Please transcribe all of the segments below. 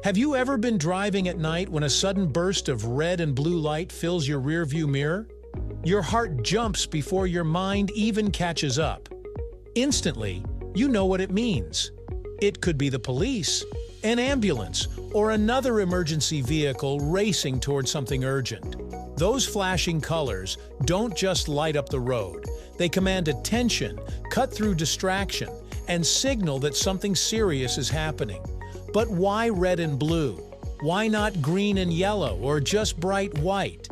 Have you ever been driving at night when a sudden burst of red and blue light fills your rearview mirror? Your heart jumps before your mind even catches up. Instantly, you know what it means. It could be the police, an ambulance, or another emergency vehicle racing towards something urgent. Those flashing colors don't just light up the road. They command attention, cut through distraction, and signal that something serious is happening. But why red and blue? Why not green and yellow or just bright white?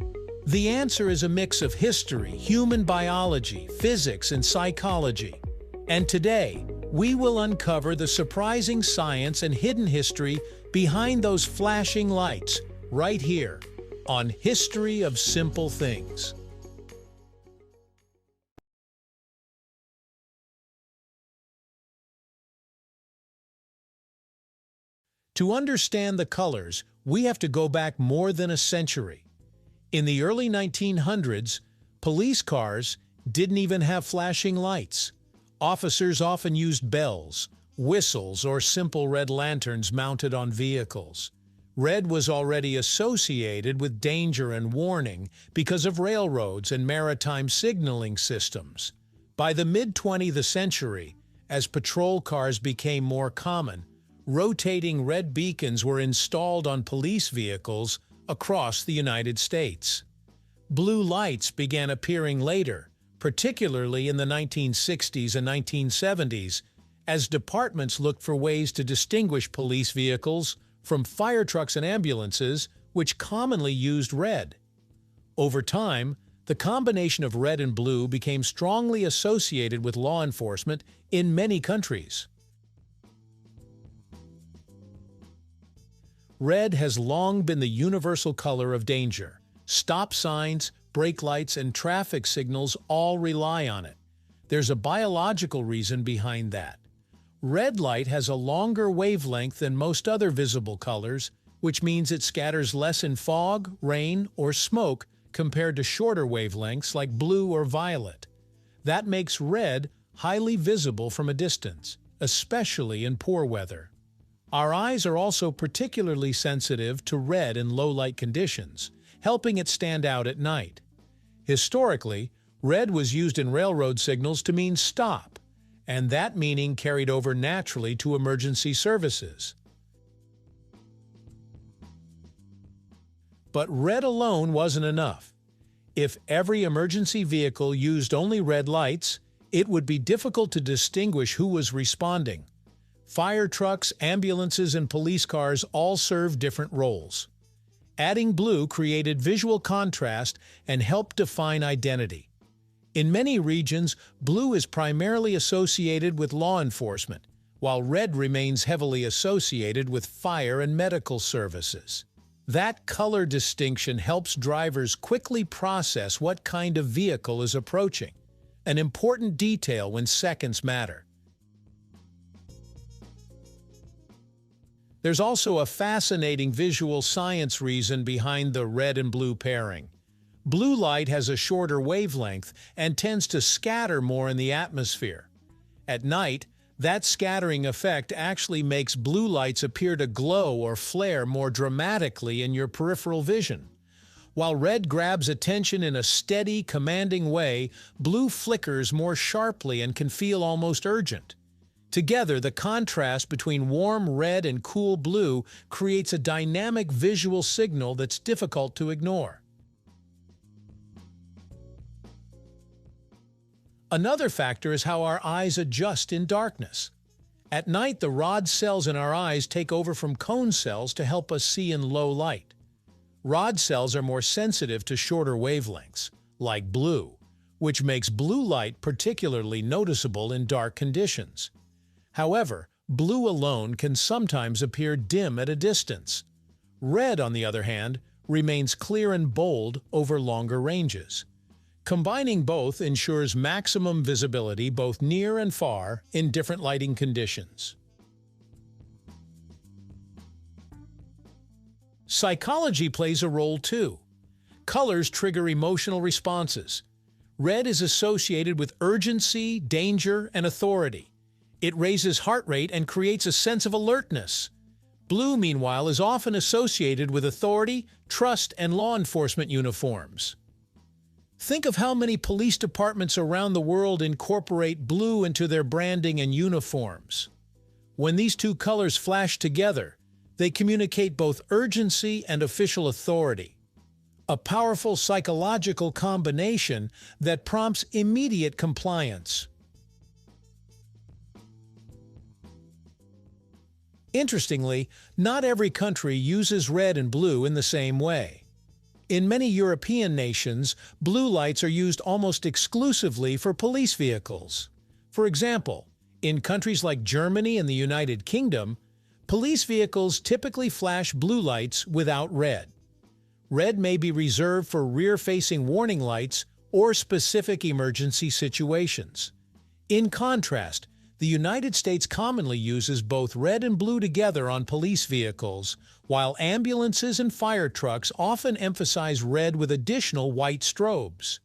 The answer is a mix of history, human biology, physics, and psychology. And today, we will uncover the surprising science and hidden history behind those flashing lights right here on History of Simple Things. To understand the colors, we have to go back more than a century. In the early 1900s, police cars didn't even have flashing lights. Officers often used bells, whistles, or simple red lanterns mounted on vehicles. Red was already associated with danger and warning because of railroads and maritime signaling systems. By the mid-20th century, as patrol cars became more common, rotating red beacons were installed on police vehicles across the United States. Blue lights began appearing later, particularly in the 1960s and 1970s, as departments looked for ways to distinguish police vehicles from fire trucks and ambulances, which commonly used red. Over time, the combination of red and blue became strongly associated with law enforcement in many countries. Red has long been the universal color of danger. Stop signs, brake lights, and traffic signals all rely on it. There's a biological reason behind that. Red light has a longer wavelength than most other visible colors, which means it scatters less in fog, rain, or smoke compared to shorter wavelengths like blue or violet. That makes red highly visible from a distance, especially in poor weather. Our eyes are also particularly sensitive to red in low-light conditions, helping it stand out at night. Historically, red was used in railroad signals to mean stop, and that meaning carried over naturally to emergency services. But red alone wasn't enough. If every emergency vehicle used only red lights, it would be difficult to distinguish who was responding. Fire trucks, ambulances, and police cars all serve different roles. Adding blue created visual contrast and helped define identity. In many regions, blue is primarily associated with law enforcement, while red remains heavily associated with fire and medical services. That color distinction helps drivers quickly process what kind of vehicle is approaching, an important detail when seconds matter. There's also a fascinating visual science reason behind the red and blue pairing. Blue light has a shorter wavelength and tends to scatter more in the atmosphere. At night, that scattering effect actually makes blue lights appear to glow or flare more dramatically in your peripheral vision. While red grabs attention in a steady, commanding way, blue flickers more sharply and can feel almost urgent. Together, the contrast between warm red and cool blue creates a dynamic visual signal that's difficult to ignore. Another factor is how our eyes adjust in darkness. At night, the rod cells in our eyes take over from cone cells to help us see in low light. Rod cells are more sensitive to shorter wavelengths, like blue, which makes blue light particularly noticeable in dark conditions. However, blue alone can sometimes appear dim at a distance. Red, on the other hand, remains clear and bold over longer ranges. Combining both ensures maximum visibility both near and far in different lighting conditions. Psychology plays a role too. Colors trigger emotional responses. Red is associated with urgency, danger, and authority. It raises heart rate and creates a sense of alertness. Blue, meanwhile, is often associated with authority, trust, and law enforcement uniforms. Think of how many police departments around the world incorporate blue into their branding and uniforms. When these two colors flash together, they communicate both urgency and official authority. A powerful psychological combination that prompts immediate compliance. Interestingly, not every country uses red and blue in the same way. In many European nations, blue lights are used almost exclusively for police vehicles. For example, in countries like Germany and the United Kingdom, police vehicles typically flash blue lights without red. Red may be reserved for rear-facing warning lights or specific emergency situations. In contrast, the United States commonly uses both red and blue together on police vehicles, while ambulances and fire trucks often emphasize red with additional white strobes.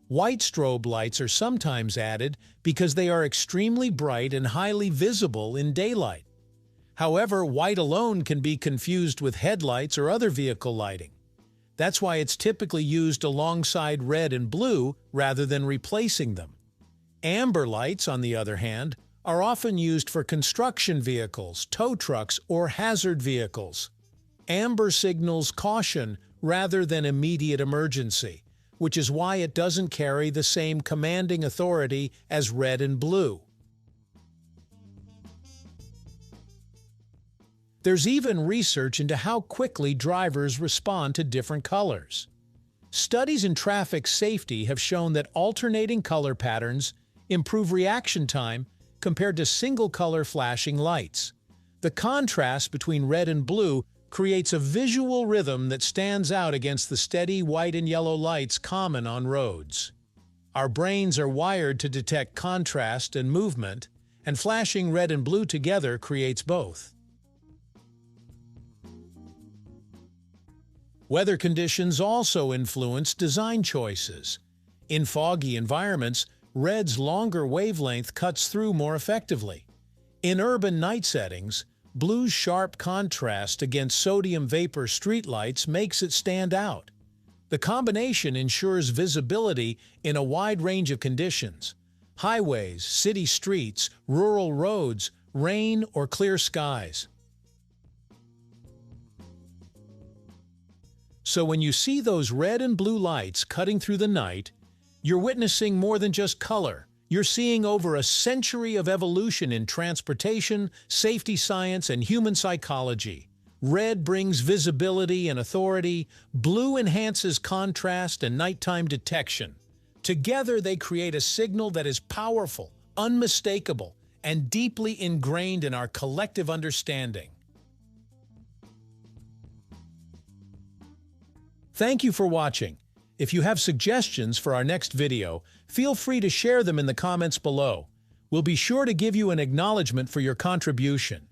White strobe lights are sometimes added because they are extremely bright and highly visible in daylight. However, white alone can be confused with headlights or other vehicle lighting. That's why it's typically used alongside red and blue rather than replacing them. Amber lights, on the other hand, are often used for construction vehicles, tow trucks, or hazard vehicles. Amber signals caution rather than immediate emergency, which is why it doesn't carry the same commanding authority as red and blue. There's even research into how quickly drivers respond to different colors. Studies in traffic safety have shown that alternating color patterns improve reaction time compared to single-color flashing lights. The contrast between red and blue creates a visual rhythm that stands out against the steady white and yellow lights common on roads. Our brains are wired to detect contrast and movement, and flashing red and blue together creates both. Weather conditions also influence design choices. In foggy environments, red's longer wavelength cuts through more effectively. In urban night settings, blue's sharp contrast against sodium vapor streetlights makes it stand out. The combination ensures visibility in a wide range of conditions: highways, city streets, rural roads, rain, or clear skies. So when you see those red and blue lights cutting through the night, you're witnessing more than just color. You're seeing over a century of evolution in transportation, safety science, and human psychology. Red brings visibility and authority, blue enhances contrast and nighttime detection. Together, they create a signal that is powerful, unmistakable, and deeply ingrained in our collective understanding. Thank you for watching. If you have suggestions for our next video, feel free to share them in the comments below. We'll be sure to give you an acknowledgement for your contribution.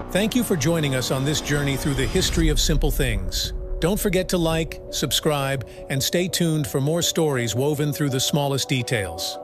Thank you for joining us on this journey through the history of simple things. Don't forget to like, subscribe, and stay tuned for more stories woven through the smallest details.